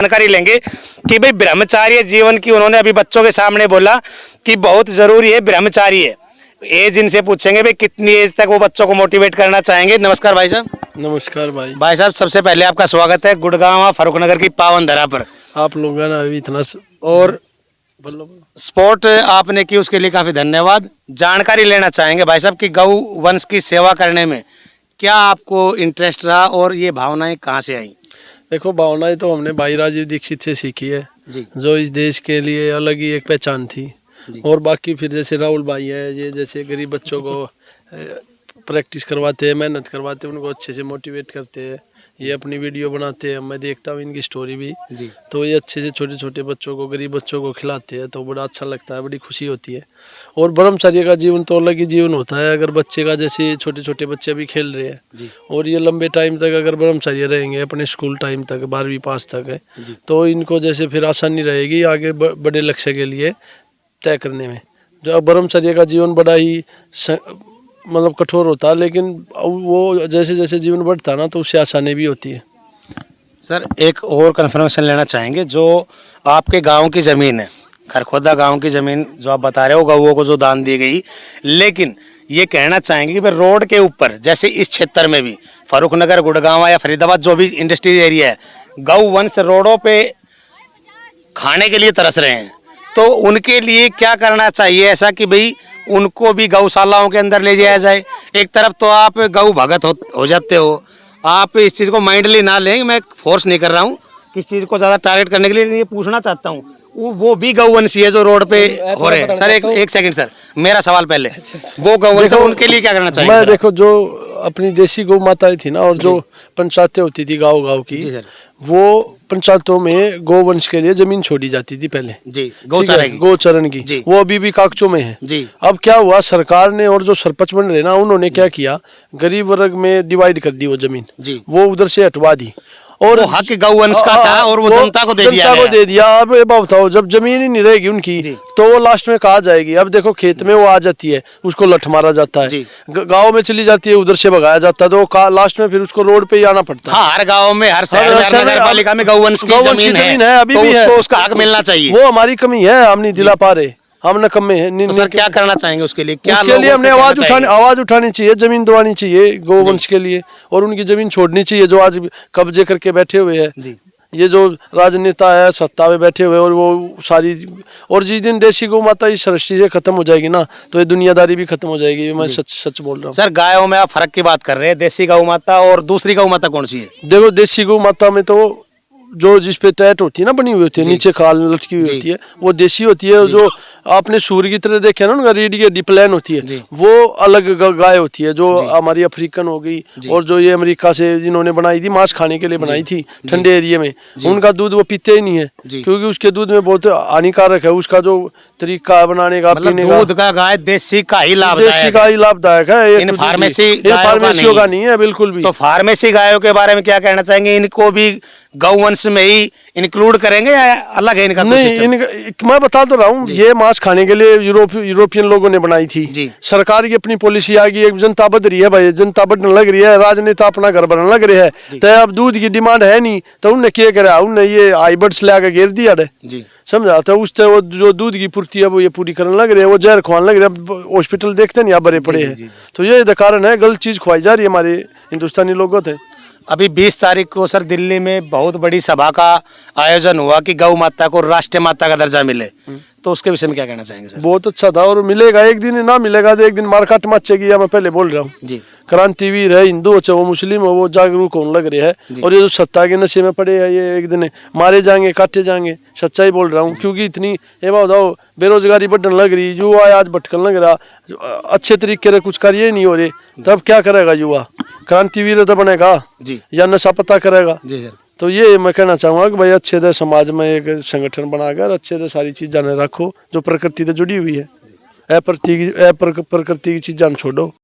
जानकारी लेंगे कि भाई ब्रह्मचार्य जीवन की उन्होंने अभी बच्चों के सामने बोला कि बहुत जरूरी है ब्रह्मचार्य। एज इनसे पूछेंगे भाई कितनी एज तक वो बच्चों को मोटिवेट करना चाहेंगे। नमस्कार भाई साहब। नमस्कार भाई। भाई साहब सबसे पहले आपका स्वागत है गुड़गांव फर्रुखनगर की पावन धरा पर। आप लोगों ने अभी इतना और स्पोर्ट आपने की उसके लिए काफी धन्यवाद। जानकारी लेना चाहेंगे भाई साहब कि गौ वंश की सेवा करने में क्या आपको इंटरेस्ट रहा और ये भावनाएं कहाँ से आई? देखो, भावनाएं तो हमने भाई राजीव दीक्षित से सीखी है जी। जो इस देश के लिए अलग ही एक पहचान थी। और बाकी फिर जैसे राहुल भाई है, ये जैसे गरीब बच्चों को प्रैक्टिस करवाते हैं, मेहनत करवाते हैं, उनको अच्छे से मोटिवेट करते हैं। ये अपनी वीडियो बनाते हैं, मैं देखता हूँ इनकी स्टोरी भी जी। तो ये अच्छे से छोटे छोटे बच्चों को, गरीब बच्चों को खिलाते हैं तो बड़ा अच्छा लगता है, बड़ी खुशी होती है। और ब्रह्मचर्य का जीवन तो अलग ही जीवन होता है। अगर बच्चे का, जैसे छोटे छोटे बच्चे अभी खेल रहे हैं और ये लंबे टाइम तक अगर ब्रह्मचर्य रहेंगे अपने स्कूल टाइम तक, 12वीं पास तक है, तो इनको जैसे फिर आसानी रहेगी आगे बड़े लक्ष्य के लिए तय करने में। जो ब्रह्मचर्य का जीवन बड़ा ही मतलब कठोर होता है, लेकिन वो जैसे जैसे जीवन बढ़ता है ना तो उससे आसानी भी होती है। सर एक और कन्फर्मेशन लेना चाहेंगे, जो आपके गांव की ज़मीन है, खरखोदा गांव की ज़मीन जो आप बता रहे हो गौओं को जो दान दी गई, लेकिन ये कहना चाहेंगे कि भाई रोड के ऊपर जैसे इस क्षेत्र में भी फर्रुखनगर, गुड़गांव या फरीदाबाद जो भी इंडस्ट्रियल एरिया है, गौ वंश रोडों पे खाने के लिए तरस रहे हैं, तो उनके लिए क्या करना चाहिए ऐसा कि भाई उनको भी गौशालाओं के अंदर ले जाया जाए? एक तरफ तो आप गौ भगत हो जाते हो, आप इस चीज़ को माइंडली ना लें, मैं फोर्स नहीं कर रहा हूँ किस चीज़ को ज़्यादा टारगेट करने के लिए, ये पूछना चाहता हूँ वो भी गौवंशी है जो रोड पे हो रहे हैं। सर एक सेकंड सर, मेरा सवाल पहले, वो गौवंश उनके लिए क्या करना चाहिए? मैं देखो, जो अपनी देसी गौ माताएं थी ना और जो पंचायतें होती थी गाँव गाँव की, वो पंचायतों में गौवंश के लिए जमीन छोड़ी जाती थी पहले जी, गौचरण की, वो अभी भी कागजों में है जी। अब क्या हुआ, सरकार ने और जो सरपंच बन रहे ना उन्होंने क्या किया, गरीब वर्ग में डिवाइड कर दी वो जमीन जी। वो उधर से हटवा दी और हक गौवंश का था और वो जनता को दे दिया। अब ये बताओ, जब जमीन ही नहीं रहेगी उनकी तो वो लास्ट में कहाँ जाएगी? अब देखो, खेत में वो आ जाती है, उसको लठ मारा जाता है, गांव में चली जाती है, उधर से भगाया जाता है, तो लास्ट में फिर उसको रोड पे ही आना पड़ता है। हाँ, हर गांव में, हर शहर में, हर नगरपालिका में गौवंश की जमीन है, अभी भी है, उसका हक मिलना चाहिए। वो हमारी कमी है, हम नहीं दिला पा रहे, हम नकम्मे हैं। तो सर क्या करना चाहेंगे उसके लिए? क्या उसके लिए हमने आवाज उठानी चाहिए, जमीन दिलानी चाहिए गौवंश के लिए, और उनकी जमीन छोड़नी चाहिए जो आज कब्जे करके बैठे हुए हैं। ये जो राजनेता है सत्ता में बैठे हुए, और वो सारी, और जिस दिन देसी गौ माता इस सृष्टि से खत्म हो जाएगी ना तो ये दुनियादारी भी खत्म हो जाएगी। मैं सच बोल रहा हूँ। सर गायों में आप फर्क की बात कर रहे हैं, देसी गौ माता और दूसरी गौ माता कौन सी है? देखो, देसी गौ माता में तो जो जिसपे टैट होती है ना, बनी हुई होती है, नीचे खाल लटकी हुई होती है, वो देसी होती है। जो आपने सूर्य की तरह देखे ना, उनका रीढ़ की डिप्लान होती है, वो अलग गाय होती है, जो हमारी अफ्रीकन हो गई। और जो ये अमेरिका से जिन्होंने बनाई थी, मांस खाने के लिए बनाई थी ठंडे एरिया में, उनका दूध वो पीते ही नहीं है, क्योंकि उसके दूध में बहुत हानिकारक है। उसका जो तरीका है बनाने का, पीने का, दूध का गाय देसी का ही लाभदायक है, इन फार्मेसियों का नहीं है बिल्कुल भी। तो फार्मेसी गायों के बारे में क्या कहना चाहेंगे? इनको भी गौवंश में ही इंक्लूड करेंगे या अलग है इनका? नहीं, मैं बता तो रहा हूँ, ये मांस खाने के लिए यूरोपियन लोगों ने बनाई थी। सरकार की अपनी पॉलिसी आ गई, एक जनता बढ़ रही है भाई, जनता बढ़ने लग रही है, राजनेता अपना घर बनाने लग रहे हैं, तो अब दूध की डिमांड है नहीं, तो उनने क्या करा, उनने ये हाइब्रिड्स ले आके घेर दिया है, समझा? तो उससे वो जो दूध की पूर्ति है वो ये पूरी करने लग रहे हैं, वो जहर खुआने लग रहे हैं। हॉस्पिटल देखते नहीं, यहाँ भरे पड़े हैं। तो ये कारण है, गलत चीज खुआई जा रही है हमारे हिंदुस्तानी लोगों से। अभी 20 तारीख को सर दिल्ली में बहुत बड़ी सभा का आयोजन हुआ कि गौ माता को राष्ट्रीय माता का दर्जा मिले, तो उसके विषय में क्या कहना चाहेंगे सर? बहुत अच्छा था, और मिलेगा, एक दिन ना मिलेगा तो एक दिन मारकाट मचेगी, मैं पहले बोल रहा हूँ। क्रांतिवीर है, हिंदू हो चाहे वो मुस्लिम हो, वो जागरूक होने लग रहे हैं। और ये जो सत्ता के नशे में पड़े हैं, ये एक दिन मारे जाएंगे, काटे जाएंगे, सच्चाई बोल रहा हूँ। क्योंकि इतनी ये बताओ, बेरोजगारी बढ़ने लग रही, युवा आज भटकने लग रहा, अच्छे तरीके से कुछ कार्य ही नहीं हो रहे, तब क्या करेगा युवा? क्रांतिवीर तो बनेगा या नशा पता करेगा? तो ये मैं कहना चाहूँगा कि भाई अच्छे से समाज में एक संगठन बनाकर अच्छे से सारी चीज जाने रखो जो प्रकृति से जुड़ी हुई है। प्रकृति की चीज जान छोड़ो।